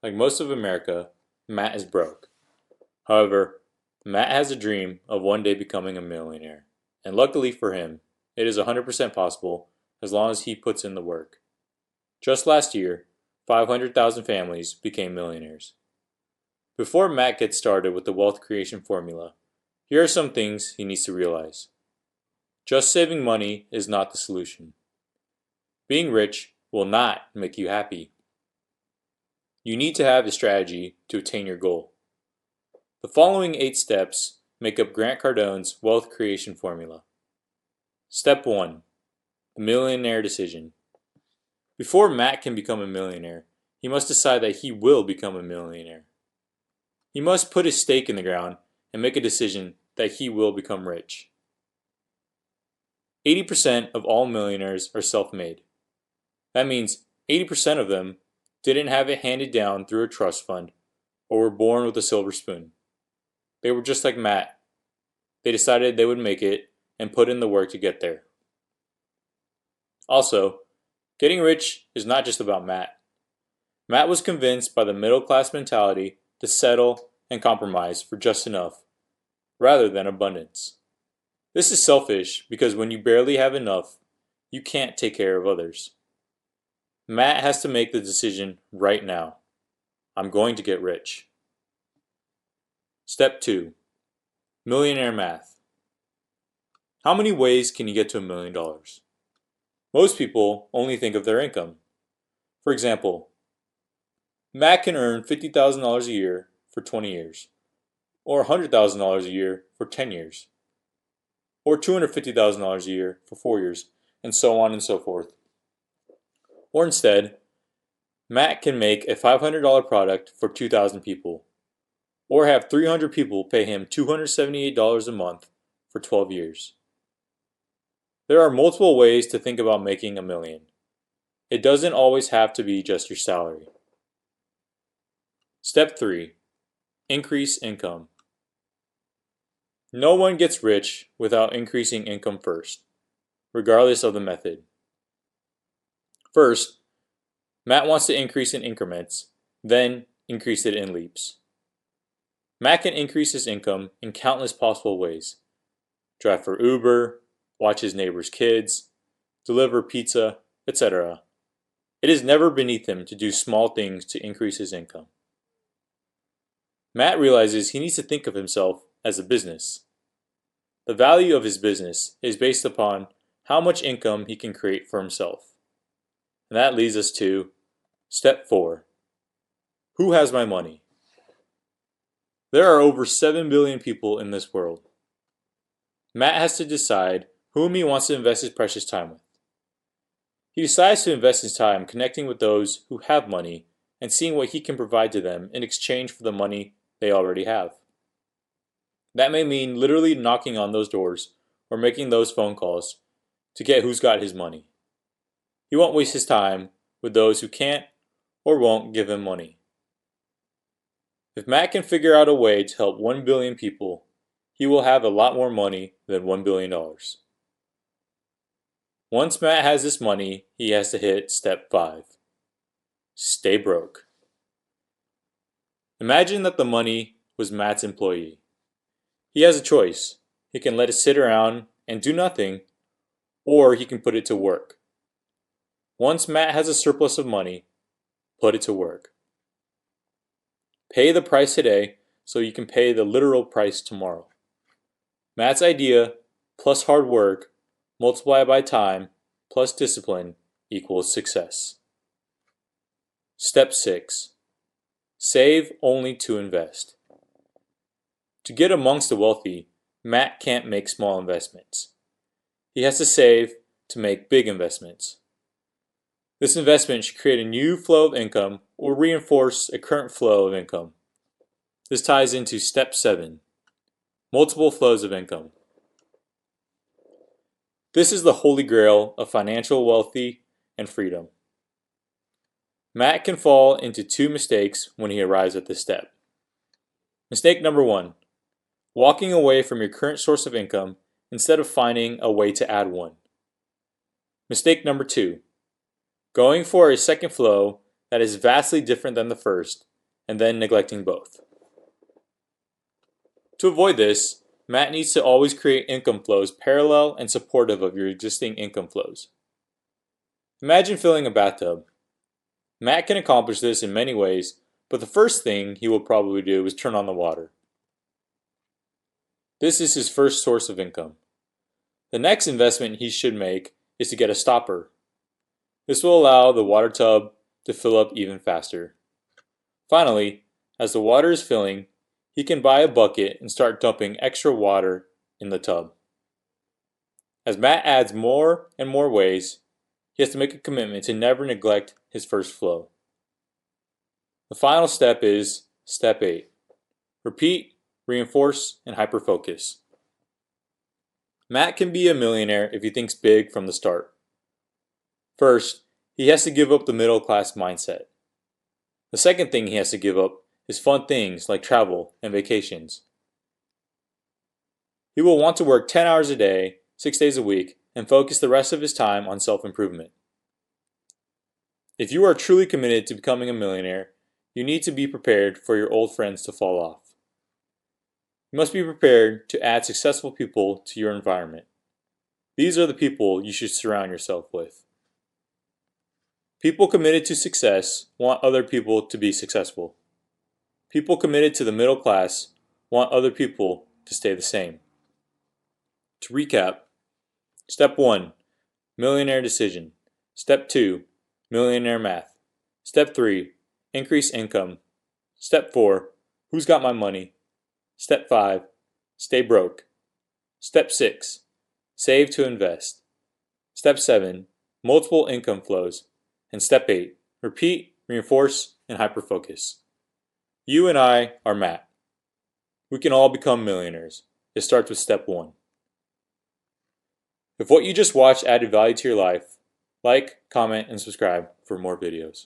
Like most of America, Matt is broke. However, Matt has a dream of one day becoming a millionaire. And luckily for him, it is 100% possible as long as he puts in the work. Just last year, 500,000 families became millionaires. Before Matt gets started with the wealth creation formula, here are some things he needs to realize. Just saving money is not the solution. Being rich will not make you happy. You need to have a strategy to attain your goal. The following 8 steps make up Grant Cardone's wealth creation formula. Step 1. The millionaire decision. Before Matt can become a millionaire, he must decide that he will become a millionaire. He must put his stake in the ground and make a decision that he will become rich. 80% of all millionaires are self-made. That means 80% of them didn't have it handed down through a trust fund or were born with a silver spoon. They were just like Matt. They decided they would make it and put in the work to get there. Also, getting rich is not just about Matt. Matt was convinced by the middle-class mentality to settle and compromise for just enough, rather than abundance. This is selfish because when you barely have enough, you can't take care of others. Matt has to make the decision right now. I'm going to get rich. Step 2. Millionaire math. How many ways can you get to $1 million? Most people only think of their income. For example, Matt can earn $50,000 a year for 20 years, or $100,000 a year for 10 years, or $250,000 a year for 4 years, and so on and so forth. Or instead, Matt can make a $500 product for 2,000 people, or have 300 people pay him $278 a month for 12 years. There are multiple ways to think about making $1 million. It doesn't always have to be just your salary. Step 3. Increase income. No one gets rich without increasing income first, regardless of the method. First, Matt wants to increase in increments, then increase it in leaps. Matt can increase his income in countless possible ways. Drive for Uber, watch his neighbor's kids, deliver pizza, etc. It is never beneath him to do small things to increase his income. Matt realizes he needs to think of himself as a business. The value of his business is based upon how much income he can create for himself. And that leads us to Step 4. Who has my money? There are over 7 billion people in this world. Matt has to decide whom he wants to invest his precious time with. He decides to invest his time connecting with those who have money and seeing what he can provide to them in exchange for the money they already have. That may mean literally knocking on those doors or making those phone calls to get who's got his money. He won't waste his time with those who can't or won't give him money. If Matt can figure out a way to help 1 billion people, he will have a lot more money than $1 billion. Once Matt has this money, he has to hit Step 5. Stay broke. Imagine that the money was Matt's employee. He has a choice. He can let it sit around and do nothing, or he can put it to work. Once Matt has a surplus of money, put it to work. Pay the price today so you can pay the literal price tomorrow. Matt's idea plus hard work multiplied by time plus discipline equals success. Step 6. Save only to invest. To get amongst the wealthy, Matt can't make small investments. He has to save to make big investments. This investment should create a new flow of income or reinforce a current flow of income. This ties into Step 7. Multiple flows of income. This is the holy grail of financial wealthy and freedom. Matt can fall into 2 mistakes when he arrives at this step. Mistake number 1. Walking away from your current source of income instead of finding a way to add one. Mistake number 2. Going for a second flow that is vastly different than the first and then neglecting both. To avoid this, Matt needs to always create income flows parallel and supportive of your existing income flows. Imagine filling a bathtub. Matt can accomplish this in many ways, but the first thing he will probably do is turn on the water. This is his first source of income. The next investment he should make is to get a stopper. This will allow the water tub to fill up even faster. Finally, as the water is filling, he can buy a bucket and start dumping extra water in the tub. As Matt adds more and more ways, he has to make a commitment to never neglect his first flow. The final step is step 8. Repeat, reinforce, and hyperfocus. Matt can be a millionaire if he thinks big from the start. First, he has to give up the middle class mindset. The second thing he has to give up is fun things like travel and vacations. He will want to work 10 hours a day, 6 days a week, and focus the rest of his time on self-improvement. If you are truly committed to becoming a millionaire, you need to be prepared for your old friends to fall off. You must be prepared to add successful people to your environment. These are the people you should surround yourself with. People committed to success want other people to be successful. People committed to the middle class want other people to stay the same. To recap, Step 1, millionaire decision. Step 2, millionaire math. Step 3, increase income. Step 4, who's got my money? Step 5, stay broke. Step 6, save to invest. Step 7, multiple income flows. And Step 8, repeat, reinforce, and hyperfocus. You and I are Matt. We can all become millionaires. It starts with Step 1. If what you just watched added value to your life, like, comment, and subscribe for more videos.